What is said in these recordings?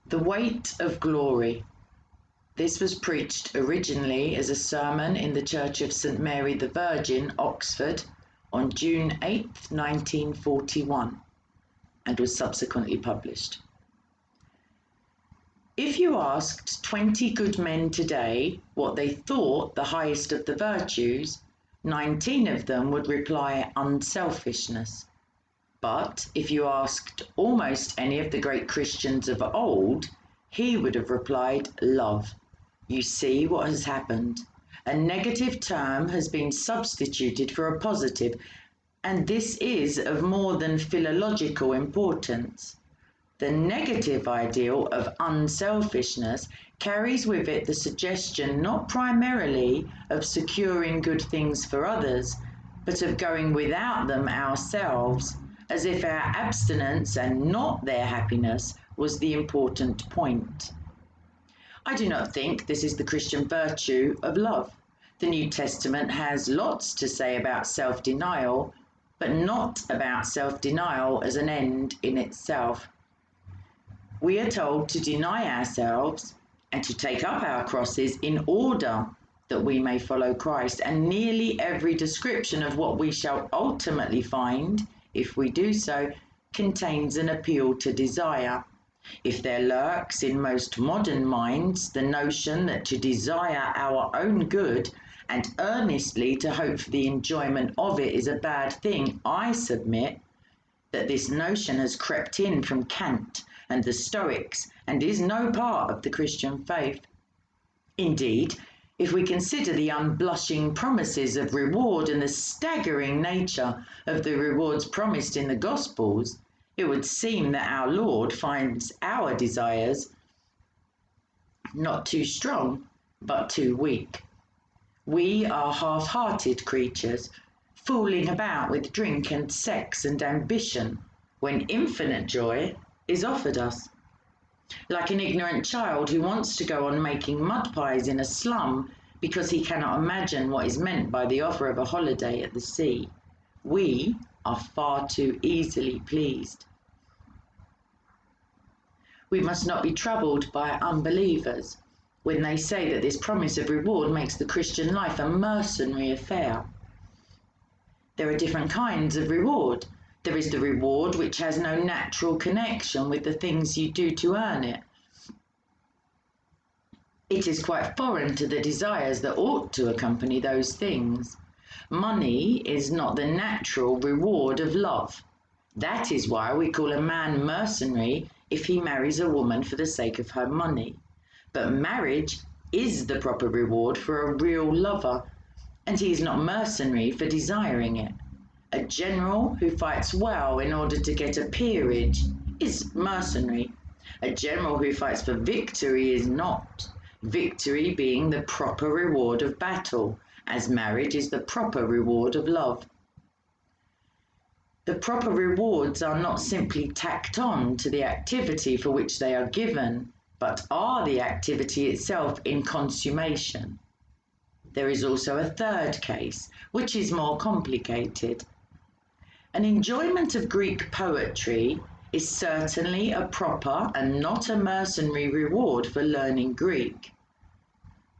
The Weight of Glory. This was preached originally as a sermon in the Church of St Mary the Virgin, Oxford, on June 8, 1941, and was subsequently published. If you asked 20 good men today what they thought the highest of the virtues, 19 of them would reply unselfishness. But if you asked almost any of the great Christians of old, he would have replied love. You see what has happened. A negative term has been substituted for a positive, and this is of more than philological importance. The negative ideal of unselfishness carries with it the suggestion not primarily of securing good things for others, but of going without them ourselves, as if our abstinence and not their happiness was the important point. I do not think this is the Christian virtue of love. The New Testament has lots to say about self-denial, but not about self-denial as an end in itself. We are told to deny ourselves and to take up our crosses in order that we may follow Christ, and nearly every description of what we shall ultimately find, if we do so, contains an appeal to desire. If there lurks in most modern minds the notion that to desire our own good and earnestly to hope for the enjoyment of it is a bad thing, I submit that this notion has crept in from Kant and the Stoics and is no part of the Christian faith. Indeed, if we consider the unblushing promises of reward and the staggering nature of the rewards promised in the Gospels, it would seem that our Lord finds our desires not too strong, but too weak. We are half-hearted creatures, fooling about with drink and sex and ambition, when infinite joy is offered us. Like an ignorant child who wants to go on making mud pies in a slum because he cannot imagine what is meant by the offer of a holiday at the sea, we are far too easily pleased. We must not be troubled by unbelievers when they say that this promise of reward makes the Christian life a mercenary affair. There are different kinds of reward. There is the reward which has no natural connection with the things you do to earn it. It is quite foreign to the desires that ought to accompany those things. Money is not the natural reward of love. That is why we call a man mercenary if he marries a woman for the sake of her money. But marriage is the proper reward for a real lover, and he is not mercenary for desiring it. A general who fights well in order to get a peerage is mercenary. A general who fights for victory is not, victory being the proper reward of battle, as marriage is the proper reward of love. The proper rewards are not simply tacked on to the activity for which they are given, but are the activity itself in consummation. There is also a third case, which is more complicated. An enjoyment of Greek poetry is certainly a proper and not a mercenary reward for learning Greek.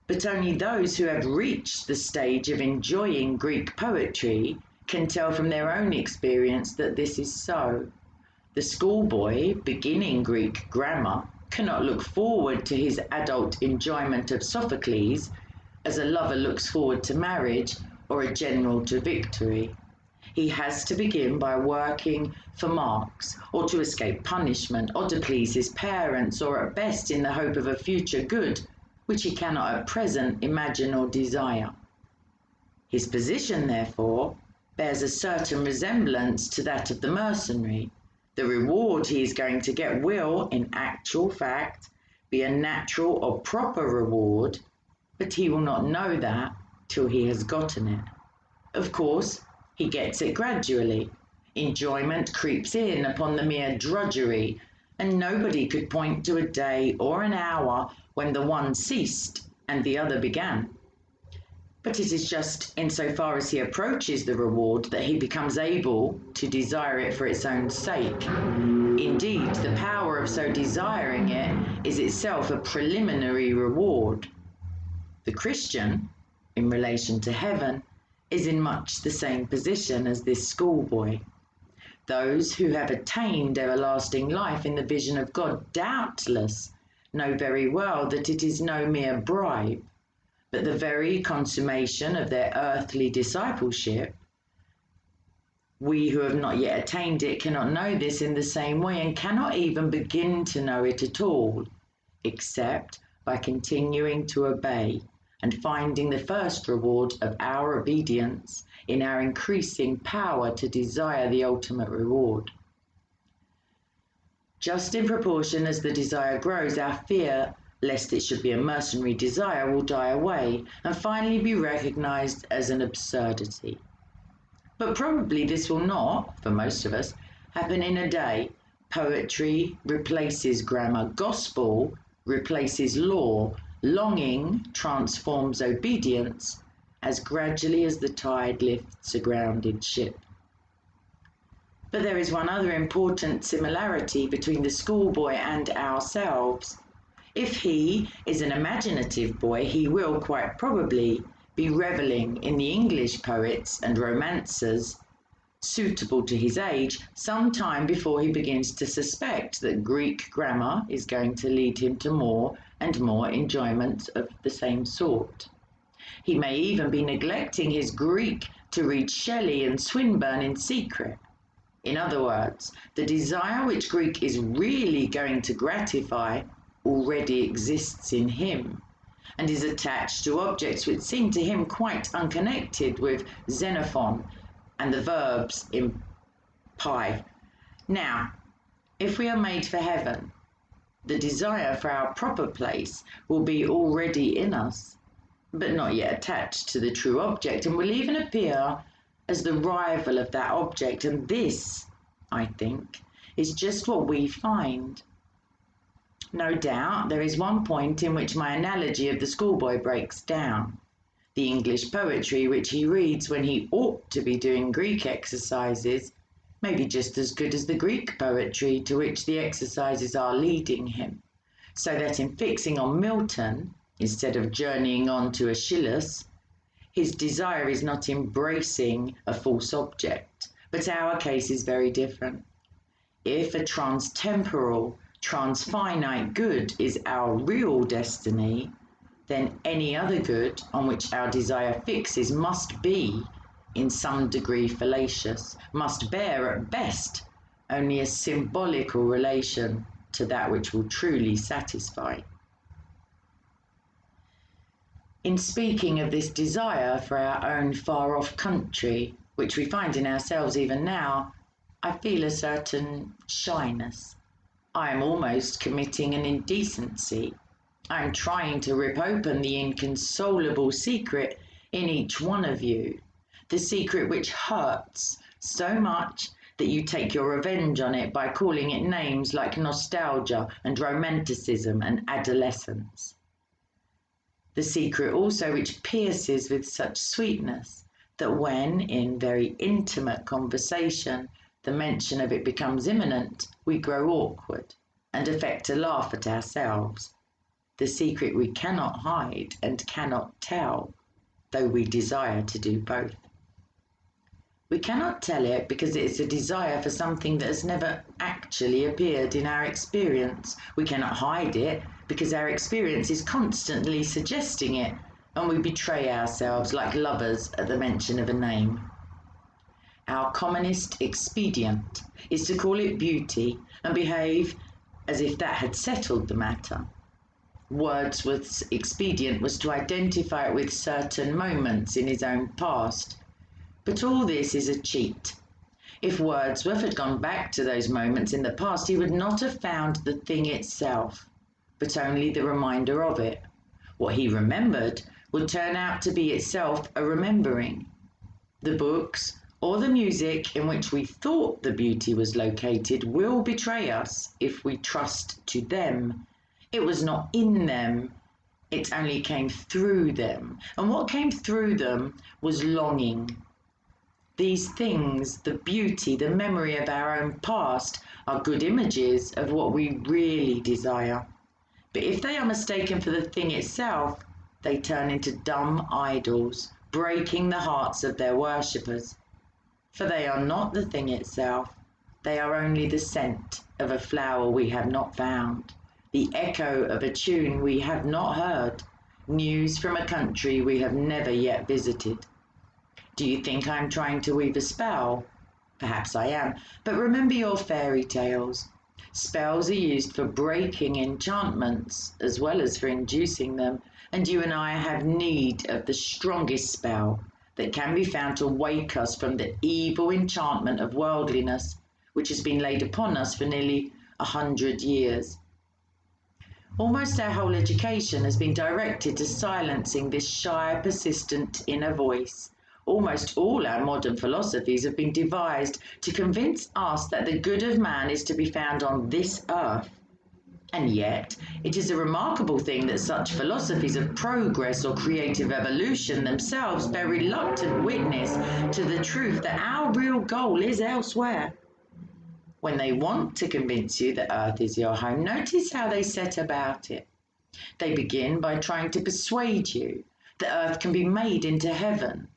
But only those who have reached the stage of enjoying Greek poetry can tell from their own experience that this is so. The schoolboy beginning Greek grammar cannot look forward to his adult enjoyment of Sophocles as a lover looks forward to marriage or a general to victory. He has to begin by working for marks, or to escape punishment, or to please his parents, or at best in the hope of a future good, which he cannot at present imagine or desire. His position, therefore, bears a certain resemblance to that of the mercenary. The reward he is going to get will, in actual fact, be a natural or proper reward, but he will not know that till he has gotten it. Of course, he gets it gradually. Enjoyment creeps in upon the mere drudgery, and nobody could point to a day or an hour when the one ceased and the other began. But it is just insofar as he approaches the reward that he becomes able to desire it for its own sake. Indeed, the power of so desiring it is itself a preliminary reward. The Christian, in relation to heaven, is in much the same position as this schoolboy. Those who have attained everlasting life in the vision of God doubtless know very well that it is no mere bribe, but the very consummation of their earthly discipleship. We who have not yet attained it cannot know this in the same way and cannot even begin to know it at all, except by continuing to obey and finding the first reward of our obedience in our increasing power to desire the ultimate reward. Just in proportion as the desire grows, our fear lest it should be a mercenary desire will die away and finally be recognized as an absurdity. But probably this will not, for most of us, happen in a day. Poetry replaces grammar, gospel replaces law, longing transforms obedience as gradually as the tide lifts a grounded ship. But there is one other important similarity between the schoolboy and ourselves. If he is an imaginative boy, he will quite probably be reveling in the English poets and romancers suitable to his age some time before he begins to suspect that Greek grammar is going to lead him to more and more enjoyment of the same sort. He may even be neglecting his Greek to read Shelley and Swinburne in secret. In other words, the desire which Greek is really going to gratify already exists in him and is attached to objects which seem to him quite unconnected with Xenophon and the verbs in pi. Now, if we are made for heaven, the desire for our proper place will be already in us, but not yet attached to the true object, and will even appear as the rival of that object. And this, I think, is just what we find. No doubt there is one point in which my analogy of the schoolboy breaks down. The English poetry which he reads when he ought to be doing Greek exercises may be just as good as the Greek poetry to which the exercises are leading him, so that in fixing on Milton, instead of journeying on to Aeschylus, his desire is not embracing a false object. But our case is very different. If a trans-temporal, trans-finite good is our real destiny, then any other good on which our desire fixes must be, in some degree, fallacious, must bear at best only a symbolical relation to that which will truly satisfy. In speaking of this desire for our own far-off country, which we find in ourselves even now, I feel a certain shyness. I am almost committing an indecency. I am trying to rip open the inconsolable secret in each one of you, the secret which hurts so much that you take your revenge on it by calling it names like nostalgia and romanticism and adolescence. The secret also which pierces with such sweetness that when, in very intimate conversation, the mention of it becomes imminent, we grow awkward and affect to laugh at ourselves. The secret we cannot hide and cannot tell, though we desire to do both. We cannot tell it because it is a desire for something that has never actually appeared in our experience. We cannot hide it because our experience is constantly suggesting it, and we betray ourselves like lovers at the mention of a name. Our commonest expedient is to call it beauty and behave as if that had settled the matter. Wordsworth's expedient was to identify it with certain moments in his own past. But all this is a cheat. If Wordsworth had gone back to those moments in the past, he would not have found the thing itself, but only the reminder of it. What he remembered would turn out to be itself a remembering. The books or the music in which we thought the beauty was located will betray us if we trust to them. It was not in them, It only came through them. And what came through them was longing. These things, the beauty, the memory of our own past, are good images of what we really desire. But if they are mistaken for the thing itself, they turn into dumb idols, breaking the hearts of their worshippers. For they are not the thing itself, they are only the scent of a flower we have not found, the echo of a tune we have not heard, news from a country we have never yet visited. Do you think I am trying to weave a spell? Perhaps I am, but remember your fairy tales. Spells are used for breaking enchantments as well as for inducing them, and you and I have need of the strongest spell that can be found to wake us from the evil enchantment of worldliness, which has been laid upon us for nearly 100 years. Almost our whole education has been directed to silencing this shy, persistent inner voice. Almost all our modern philosophies have been devised to convince us that the good of man is to be found on this earth. And yet, it is a remarkable thing that such philosophies of progress or creative evolution themselves bear reluctant witness to the truth that our real goal is elsewhere. When they want to convince you that Earth is your home, notice how they set about it. They begin by trying to persuade you that Earth can be made into heaven,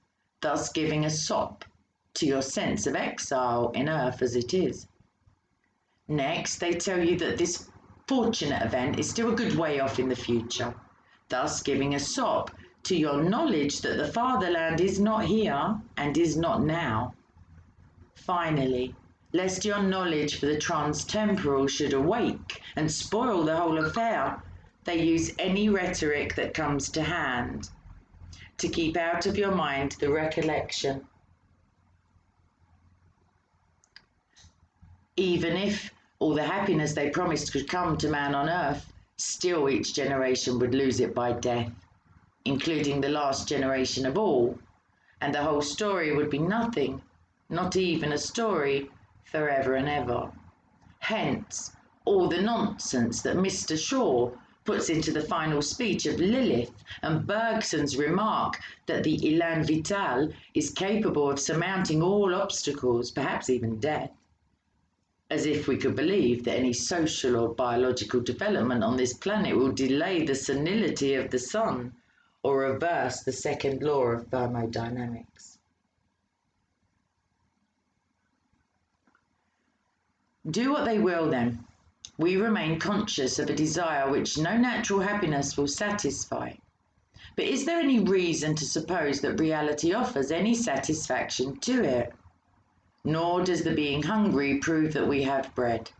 thus giving a sop to your sense of exile in Earth as it is. Next, they tell you that this fortunate event is still a good way off in the future, thus giving a sop to your knowledge that the fatherland is not here and is not now. Finally, lest your knowledge for the trans-temporal should awake and spoil the whole affair, they use any rhetoric that comes to hand to keep out of your mind the recollection. Even if all the happiness they promised could come to man on earth, still each generation would lose it by death, including the last generation of all, and the whole story would be nothing, not even a story, forever and ever. Hence, all the nonsense that Mr. Shaw puts into the final speech of Lilith and Bergson's remark that the élan vital is capable of surmounting all obstacles, perhaps even death. As if we could believe that any social or biological development on this planet will delay the senility of the sun or reverse the second law of thermodynamics. Do what they will then, we remain conscious of a desire which no natural happiness will satisfy. But is there any reason to suppose that reality offers any satisfaction to it? Nor does the being hungry prove that we have bread.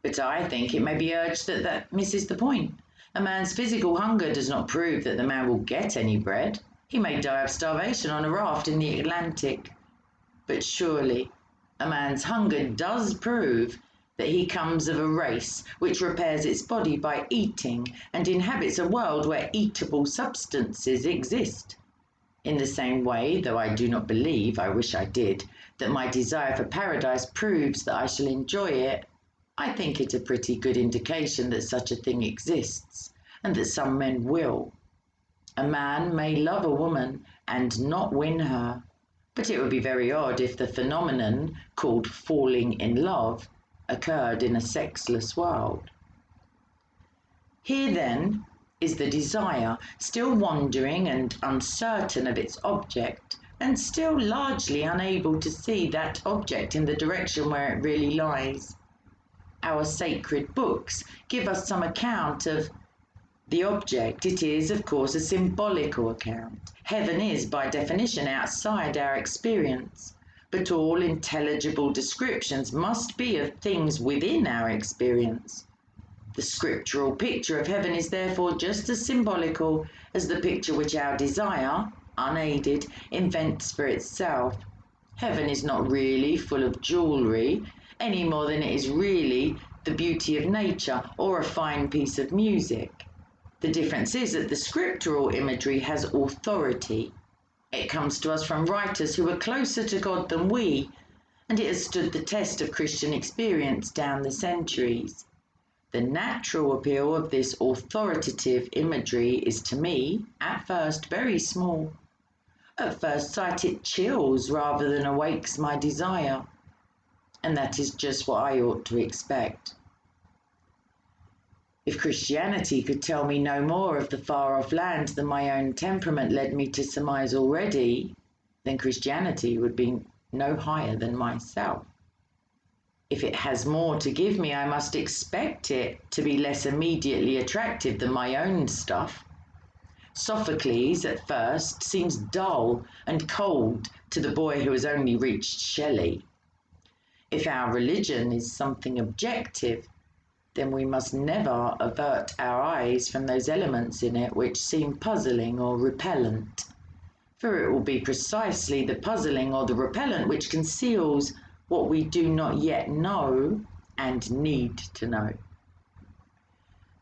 But I think it may be urged that that misses the point. A man's physical hunger does not prove that the man will get any bread. He may die of starvation on a raft in the Atlantic. But surely, a man's hunger does prove that he comes of a race which repairs its body by eating and inhabits a world where eatable substances exist. In the same way, though I do not believe, I wish I did, that my desire for paradise proves that I shall enjoy it, I think it a pretty good indication that such a thing exists, and that some men will. A man may love a woman and not win her, but it would be very odd if the phenomenon called falling in love occurred in a sexless world. Here, then, is the desire, still wandering and uncertain of its object, and still largely unable to see that object in the direction where it really lies. Our sacred books give us some account of the object. It is, of course, a symbolical account. Heaven is, by definition, outside our experience, but all intelligible descriptions must be of things within our experience. The scriptural picture of heaven is therefore just as symbolical as the picture which our desire, unaided, invents for itself. Heaven is not really full of jewelry, any more than it is really the beauty of nature or a fine piece of music. The difference is that the scriptural imagery has authority. It comes to us from writers who are closer to God than we, and it has stood the test of Christian experience down the centuries. The natural appeal of this authoritative imagery is to me, at first, very small. At first sight, it chills rather than awakes my desire, and that is just what I ought to expect. If Christianity could tell me no more of the far-off land than my own temperament led me to surmise already, then Christianity would be no higher than myself. If it has more to give me, I must expect it to be less immediately attractive than my own stuff. Sophocles, at first, seems dull and cold to the boy who has only reached Shelley. If our religion is something objective, then we must never avert our eyes from those elements in it which seem puzzling or repellent, for it will be precisely the puzzling or the repellent which conceals what we do not yet know and need to know.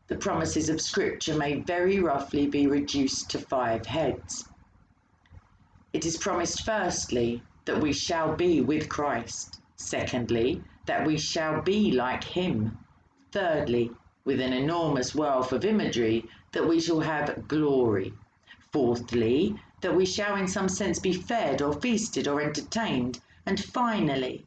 The promises of Scripture may very roughly be reduced to 5 heads. It is promised, firstly, that we shall be with Christ. Secondly, that we shall be like him. Thirdly, with an enormous wealth of imagery, that we shall have glory. Fourthly, that we shall in some sense be fed or feasted or entertained. And finally,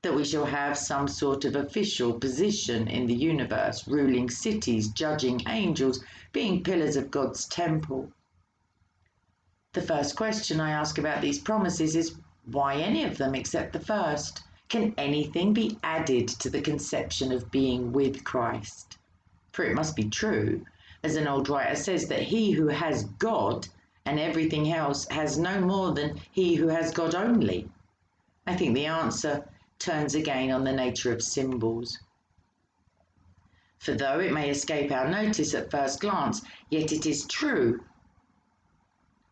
that we shall have some sort of official position in the universe, ruling cities, judging angels, being pillars of God's temple. The first question I ask about these promises is, why any of them except the first? Can anything be added to the conception of being with Christ? For it must be true, as an old writer says, that he who has God and everything else has no more than he who has God only. I think the answer turns again on the nature of symbols. For though it may escape our notice at first glance, yet it is true,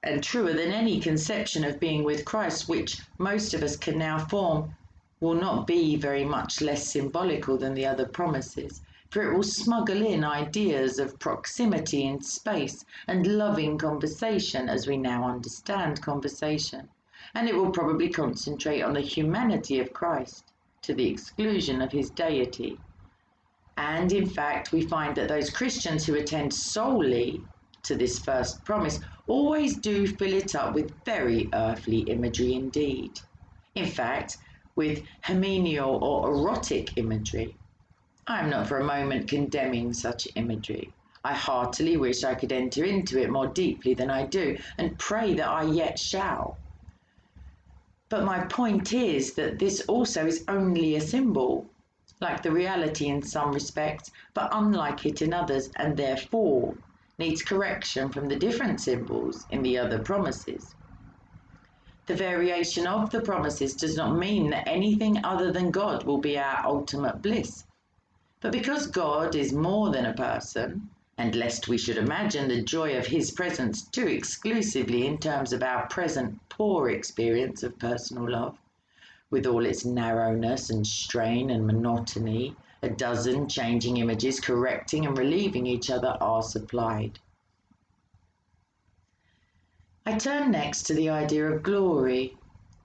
and truer than any conception of being with Christ which most of us can now form, will not be very much less symbolical than the other promises, for it will smuggle in ideas of proximity in space and loving conversation as we now understand conversation, and it will probably concentrate on the humanity of Christ to the exclusion of his deity. And in fact, we find that those Christians who attend solely to this first promise always do fill it up with very earthly imagery indeed. In fact, with hymeneal or erotic imagery. I am not for a moment condemning such imagery. I heartily wish I could enter into it more deeply than I do, and pray that I yet shall. But my point is that this also is only a symbol, like the reality in some respects, but unlike it in others, and therefore needs correction from the different symbols in the other promises. The variation of the promises does not mean that anything other than God will be our ultimate bliss. But because God is more than a person, and lest we should imagine the joy of his presence too exclusively in terms of our present poor experience of personal love, with all its narrowness and strain and monotony, a dozen changing images correcting and relieving each other are supplied. I turn next to the idea of glory.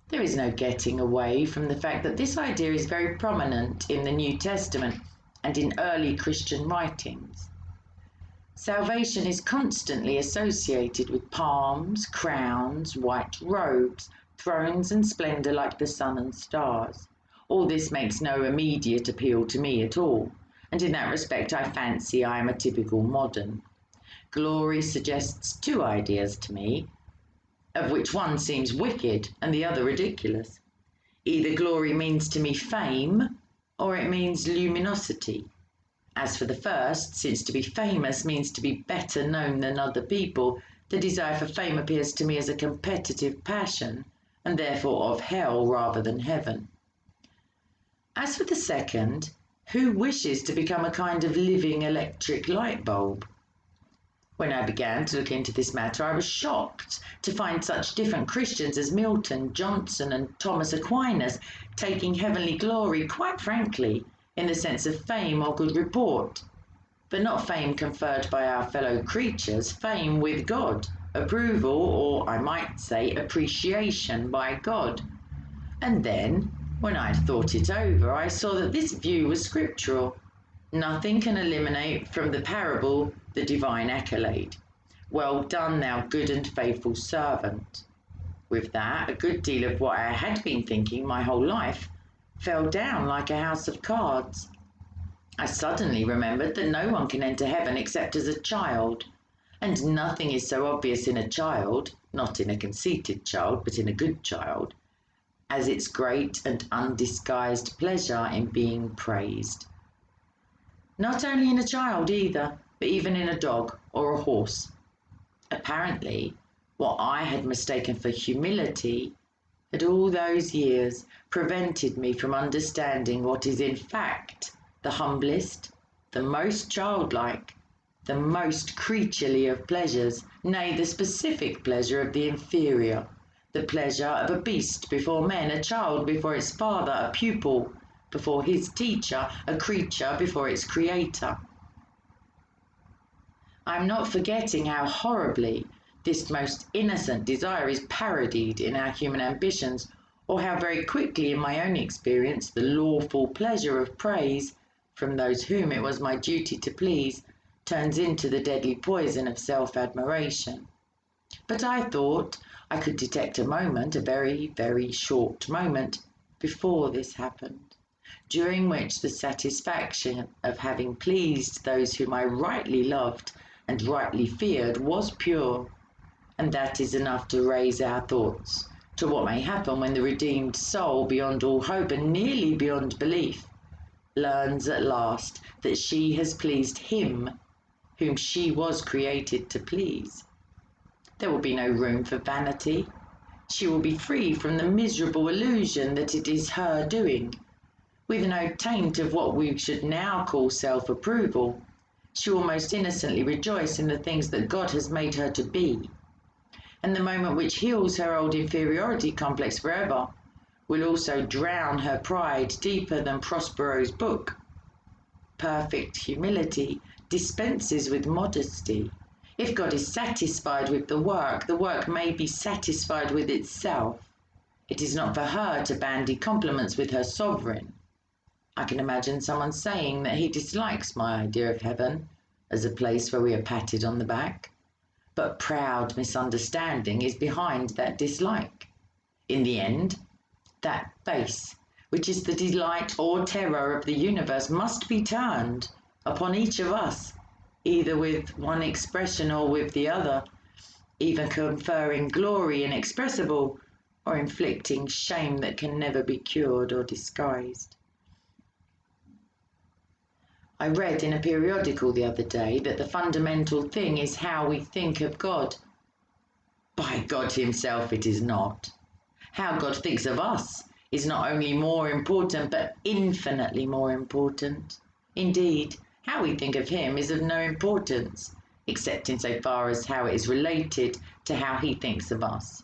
There is no getting away from the fact that this idea is very prominent in the New Testament and in early Christian writings. Salvation is constantly associated with palms, crowns, white robes, thrones and splendor like the sun and stars. All this makes no immediate appeal to me at all, and in that respect I fancy I am a typical modern. Glory suggests 2 ideas to me, of which one seems wicked and the other ridiculous. Either glory means to me fame, or it means luminosity. As for the first, since to be famous means to be better known than other people, the desire for fame appears to me as a competitive passion, and therefore of hell rather than heaven. As for the second, who wishes to become a kind of living electric light bulb? When I began to look into this matter, I was shocked to find such different Christians as Milton, Johnson, and Thomas Aquinas taking heavenly glory, quite frankly, in the sense of fame or good report, but not fame conferred by our fellow creatures, fame with God, approval, or I might say appreciation by God. And then, when I had thought it over, I saw that this view was scriptural. Nothing can eliminate from the parable the divine accolade. Well done, thou good and faithful servant. With that, a good deal of what I had been thinking my whole life fell down like a house of cards. I suddenly remembered that no one can enter heaven except as a child, and nothing is so obvious in a child, not in a conceited child, but in a good child, as its great and undisguised pleasure in being praised. Not only in a child either, but even in a dog or a horse. Apparently, what I had mistaken for humility had all those years prevented me from understanding what is in fact the humblest, the most childlike, the most creaturely of pleasures, nay, the specific pleasure of the inferior, the pleasure of a beast before men, a child before its father, a pupil before his teacher, a creature before its creator. I am not forgetting how horribly this most innocent desire is parodied in our human ambitions, or how very quickly in my own experience the lawful pleasure of praise from those whom it was my duty to please turns into the deadly poison of self-admiration. But I thought I could detect a moment, a very, very short moment, before this happened, during which the satisfaction of having pleased those whom I rightly loved and rightly feared was pure, and that is enough to raise our thoughts to what may happen when the redeemed soul, beyond all hope and nearly beyond belief, learns at last that she has pleased him whom she was created to please. There will be no room for vanity. She will be free from the miserable illusion that it is her doing, with no taint of what we should now call self-approval. She will most innocently rejoice in the things that God has made her to be, and the moment which heals her old inferiority complex forever will also drown her pride deeper than Prospero's book. Perfect humility dispenses with modesty. If God is satisfied with the work may be satisfied with itself. It is not for her to bandy compliments with her sovereign. I can imagine someone saying that he dislikes my idea of heaven as a place where we are patted on the back, but proud misunderstanding is behind that dislike. In the end, that face, which is the delight or terror of the universe, must be turned upon each of us, either with one expression or with the other, either conferring glory inexpressible or inflicting shame that can never be cured or disguised. I read in a periodical the other day that the fundamental thing is how we think of God. By God himself, it is not. How God thinks of us is not only more important, but infinitely more important. Indeed, how we think of him is of no importance, except insofar as how it is related to how he thinks of us.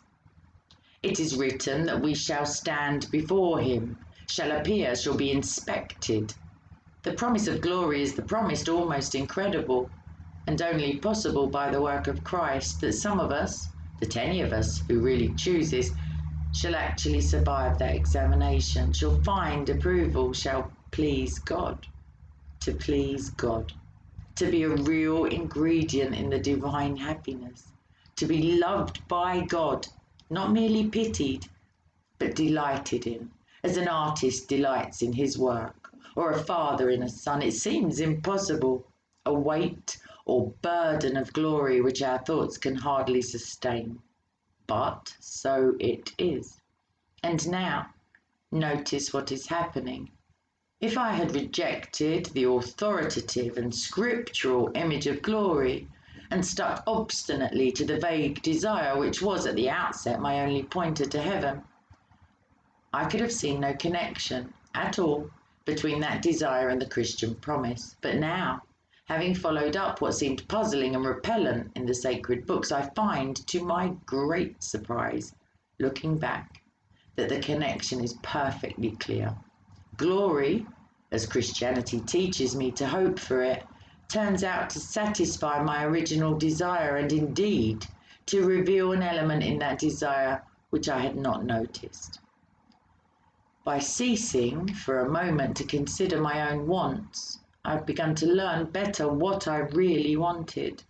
It is written that we shall stand before him, shall appear, shall be inspected. The promise of glory is the promise almost incredible, and only possible by the work of Christ, that some of us, that any of us who really chooses, shall actually survive that examination, shall find approval, shall please God. To please God, to be a real ingredient in the divine happiness, to be loved by God, not merely pitied, but delighted in, as an artist delights in his work, or a father in a son. It seems impossible, a weight or burden of glory which our thoughts can hardly sustain. But so it is. And now, notice what is happening. If I had rejected the authoritative and scriptural image of glory and stuck obstinately to the vague desire which was at the outset my only pointer to heaven, I could have seen no connection at all between that desire and the Christian promise. But now, having followed up what seemed puzzling and repellent in the sacred books, I find, to my great surprise, looking back, that the connection is perfectly clear. Glory, as Christianity teaches me to hope for it, turns out to satisfy my original desire, and indeed to reveal an element in that desire which I had not noticed. By ceasing for a moment to consider my own wants, I've begun to learn better what I really wanted.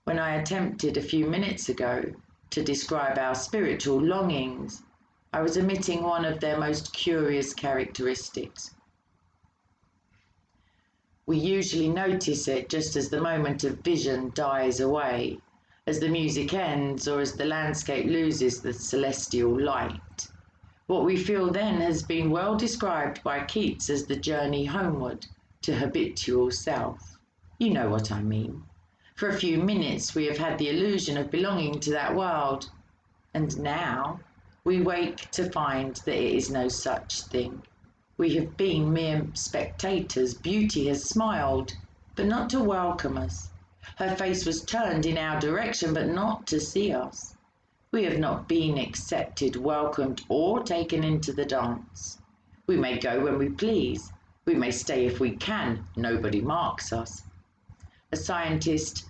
When I attempted a few minutes ago to describe our spiritual longings, I was omitting one of their most curious characteristics. We usually notice it just as the moment of vision dies away, as the music ends, or as the landscape loses the celestial light. What we feel then has been well described by Keats as the journey homeward to habitual self. You know what I mean. For a few minutes we have had the illusion of belonging to that world, and now we wake to find that it is no such thing. We have been mere spectators. Beauty has smiled, but not to welcome us. Her face was turned in our direction, but not to see us. We have not been accepted, welcomed, or taken into the dance. We may go when we please. We may stay if we can. Nobody marks us. A scientist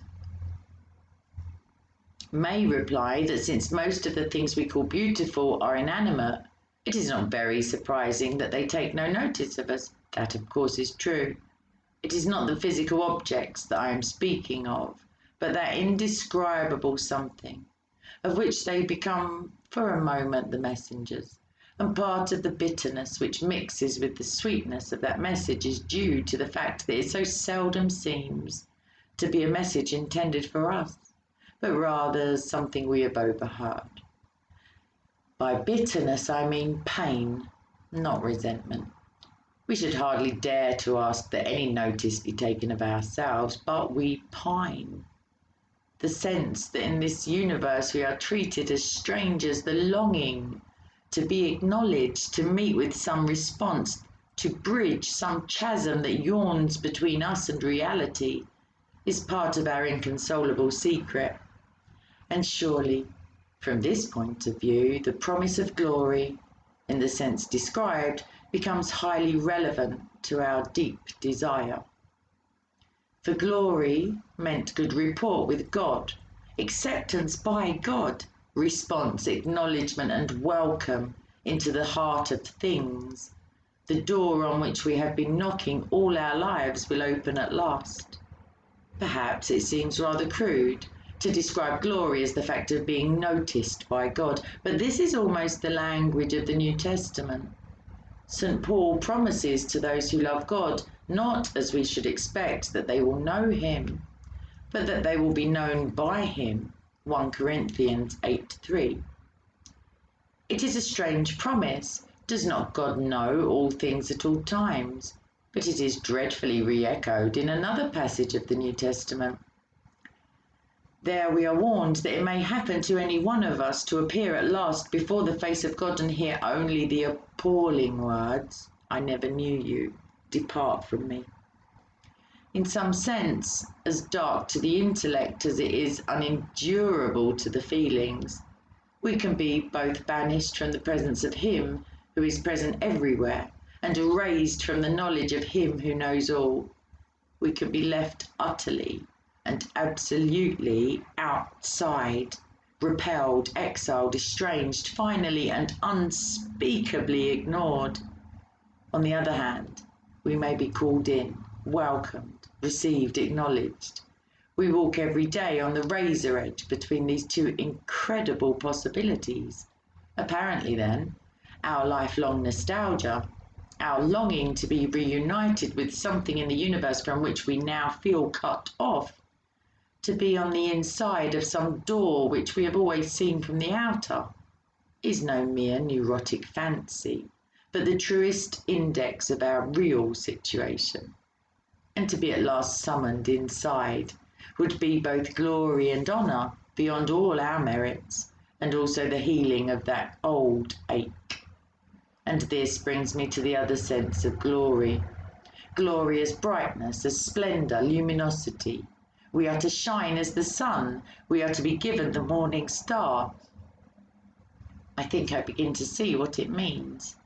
may reply that since most of the things we call beautiful are inanimate, it is not very surprising that they take no notice of us. That, of course, is true. It is not the physical objects that I am speaking of, but that indescribable something, of which they become, for a moment, the messengers. And part of the bitterness which mixes with the sweetness of that message is due to the fact that it so seldom seems to be a message intended for us, but rather something we have overheard. By bitterness I mean pain, not resentment. We should hardly dare to ask that any notice be taken of ourselves, but we pine. The sense that in this universe we are treated as strangers, the longing to be acknowledged, to meet with some response, to bridge some chasm that yawns between us and reality, is part of our inconsolable secret. And surely, from this point of view, the promise of glory, in the sense described, becomes highly relevant to our deep desire. For glory meant good rapport with God, acceptance by God, response, acknowledgement, and welcome into the heart of things. The door on which we have been knocking all our lives will open at last. Perhaps it seems rather crude to describe glory as the fact of being noticed by God, but this is almost the language of the New Testament. St. Paul promises to those who love God, not as we should expect that they will know him, but that they will be known by him. 1 Corinthians 8:3. It is a strange promise. Does not God know all things at all times? But it is dreadfully re-echoed in another passage of the New Testament. There we are warned that it may happen to any one of us to appear at last before the face of God and hear only the appalling words, "I never knew you, depart from me." In some sense, as dark to the intellect as it is unendurable to the feelings, we can be both banished from the presence of Him who is present everywhere and erased from the knowledge of Him who knows all. We can be left utterly and absolutely outside, repelled, exiled, estranged, finally and unspeakably ignored. On the other hand, we may be called in, welcomed, received, acknowledged. We walk every day on the razor edge between these two incredible possibilities. Apparently then, our lifelong nostalgia, our longing to be reunited with something in the universe from which we now feel cut off, to be on the inside of some door which we have always seen from the outer, is no mere neurotic fancy, but the truest index of our real situation. And to be at last summoned inside would be both glory and honour beyond all our merits, and also the healing of that old ache. And this brings me to the other sense of glory. Glory as brightness, as splendour, luminosity. We are to shine as the sun. We are to be given the morning star. I think I begin to see what it means.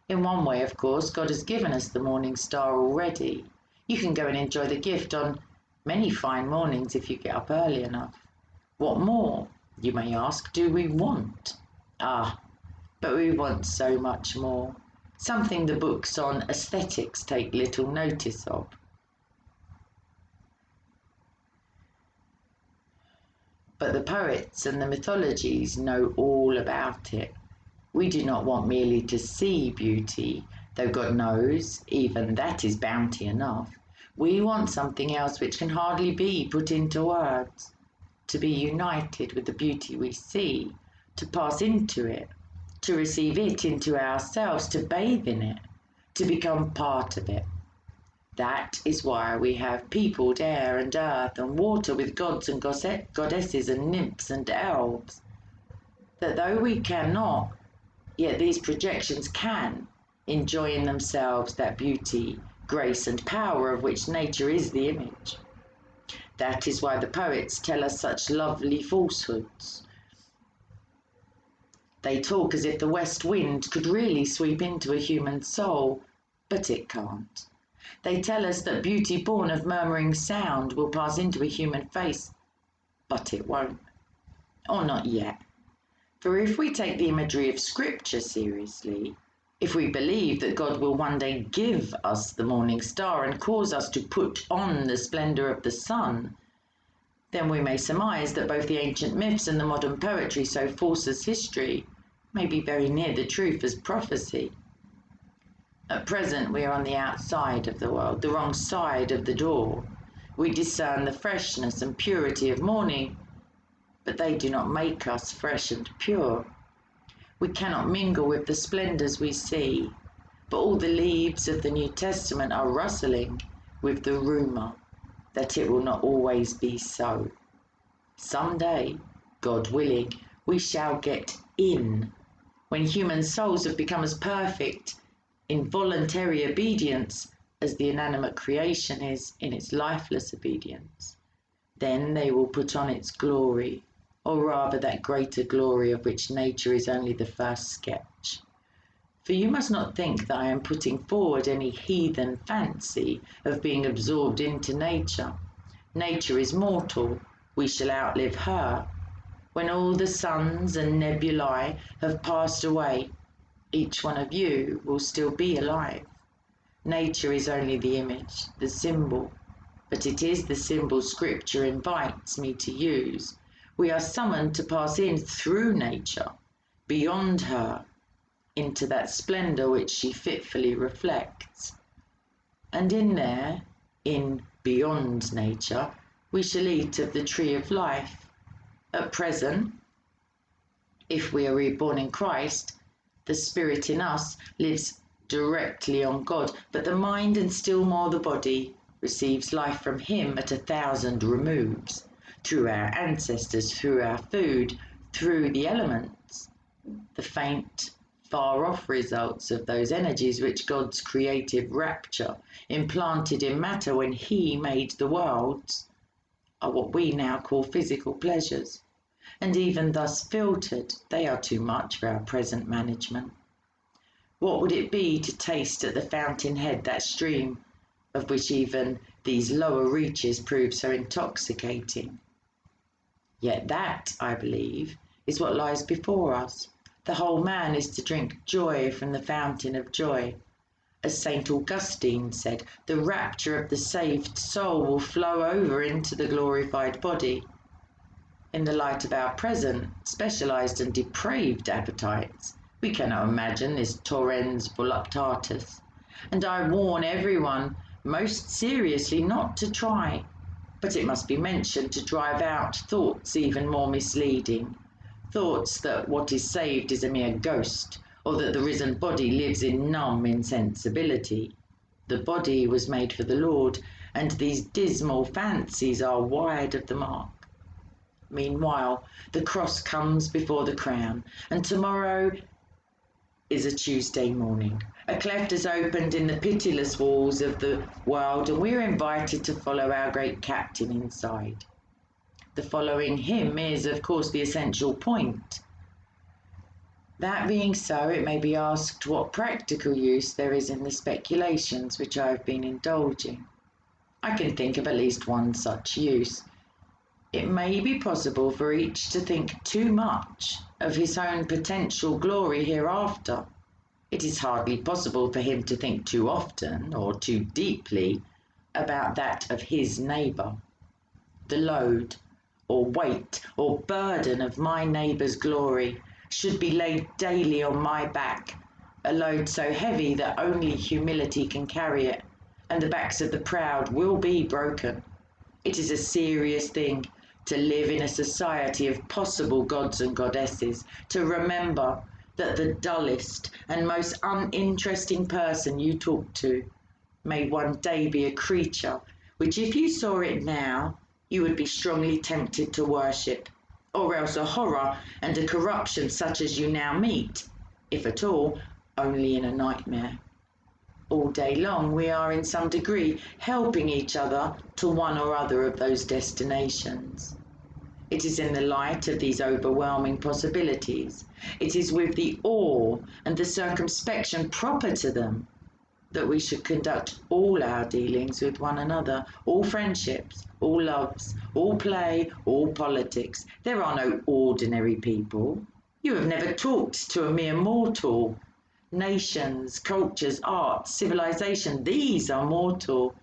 In one way, of course, God has given us the morning star already. You can go and enjoy the gift on many fine mornings if you get up early enough. What more, you may ask, do we want? But we want so much more. Something the books on aesthetics take little notice of. But the poets and the mythologies know all about it. We do not want merely to see beauty, though God knows even that is bounty enough. We want something else which can hardly be put into words, to be united with the beauty we see, to pass into it, to receive it into ourselves, to bathe in it, to become part of it. That is why we have peopled air and earth and water with gods and goddesses and nymphs and elves. That though we cannot, yet these projections can enjoy in themselves that beauty, grace, and power of which nature is the image. That is why the poets tell us such lovely falsehoods. They talk as if the west wind could really sweep into a human soul, but it can't. They tell us that beauty born of murmuring sound will pass into a human face, but it won't. Or not yet. For if we take the imagery of Scripture seriously, if we believe that God will one day give us the morning star and cause us to put on the splendor of the sun, then we may surmise that both the ancient myths and the modern poetry, so false as history, may be very near the truth as prophecy. At present we are on the outside of the world, the wrong side of the door. We discern the freshness and purity of morning, but they do not make us fresh and pure. We cannot mingle with the splendors we see, but all the leaves of the New Testament are rustling with the rumor that it will not always be so. Someday, God willing, we shall get in, when human souls have become as perfect in voluntary obedience as the inanimate creation is in its lifeless obedience. Then they will put on its glory, or rather that greater glory of which nature is only the first sketch. For you must not think that I am putting forward any heathen fancy of being absorbed into nature. Nature is mortal, we shall outlive her. When all the suns and nebulae have passed away, each one of you will still be alive. Nature is only the image, the symbol, but it is the symbol Scripture invites me to use. We are summoned to pass in through nature, beyond her, into that splendor which she fitfully reflects. And in there, in beyond nature, we shall eat of the tree of life. At present, if we are reborn in Christ, the spirit in us lives directly on God, but the mind and still more the body receives life from Him at 1,000 removes, through our ancestors, through our food, through the elements, the faint, far-off results of those energies which God's creative rapture implanted in matter when He made the worlds are what we now call physical pleasures, and even thus filtered, they are too much for our present management. What would it be to taste at the fountainhead that stream of which even these lower reaches prove so intoxicating? Yet that, I believe, is what lies before us. The whole man is to drink joy from the fountain of joy. As St. Augustine said, the rapture of the saved soul will flow over into the glorified body. In the light of our present, specialized and depraved appetites, we cannot imagine this torrens voluptatis, and I warn everyone most seriously not to try, but it must be mentioned to drive out thoughts even more misleading, thoughts that what is saved is a mere ghost, or that the risen body lives in numb insensibility. The body was made for the Lord, and these dismal fancies are wide of the mark. Meanwhile, the cross comes before the crown, and tomorrow is a Tuesday morning. A cleft has opened in the pitiless walls of the world, and we are invited to follow our great captain inside. The following him is, of course, the essential point. That being so, it may be asked what practical use there is in the speculations which I have been indulging. I can think of at least one such use. It may be possible for each to think too much of his own potential glory hereafter. It is hardly possible for him to think too often or too deeply about that of his neighbour. The load or weight or burden of my neighbour's glory should be laid daily on my back, a load so heavy that only humility can carry it, and the backs of the proud will be broken. It is a serious thing to live in a society of possible gods and goddesses, to remember that the dullest and most uninteresting person you talk to may one day be a creature which, if you saw it now, you would be strongly tempted to worship, or else a horror and a corruption such as you now meet, if at all, only in a nightmare. All day long we are in some degree helping each other to one or other of those destinations. It is in the light of these overwhelming possibilities, it is with the awe and the circumspection proper to them, that we should conduct all our dealings with one another, all friendships, all loves, all play, all politics. There are no ordinary people. You have never talked to a mere mortal. Nations, cultures, arts, civilization, these are mortal,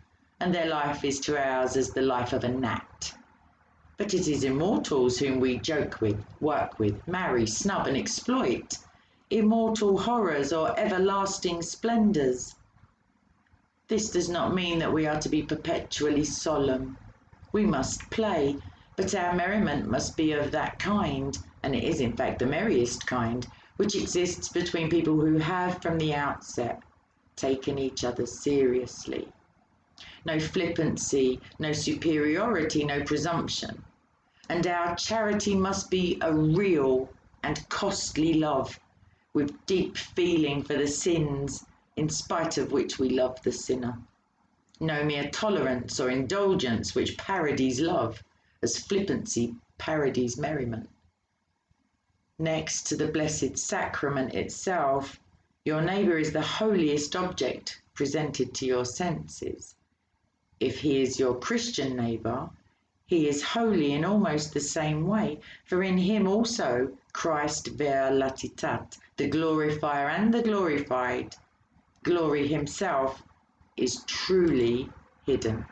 and their life is to ours as the life of a gnat. But it is immortals whom we joke with, work with, marry, snub, and exploit, immortal horrors or everlasting splendours. This does not mean that we are to be perpetually solemn. We must play, but our merriment must be of that kind, and it is in fact the merriest kind, which exists between people who have from the outset taken each other seriously. No flippancy, no superiority, no presumption. And our charity must be a real and costly love, with deep feeling for the sins in spite of which we love the sinner. No mere tolerance or indulgence which parodies love, as flippancy parodies merriment. Next to the Blessed Sacrament itself, your neighbour is the holiest object presented to your senses. If he is your Christian neighbour, he is holy in almost the same way, for in him also Christ ver latitat, the glorifier and the glorified, glory himself, is truly hidden.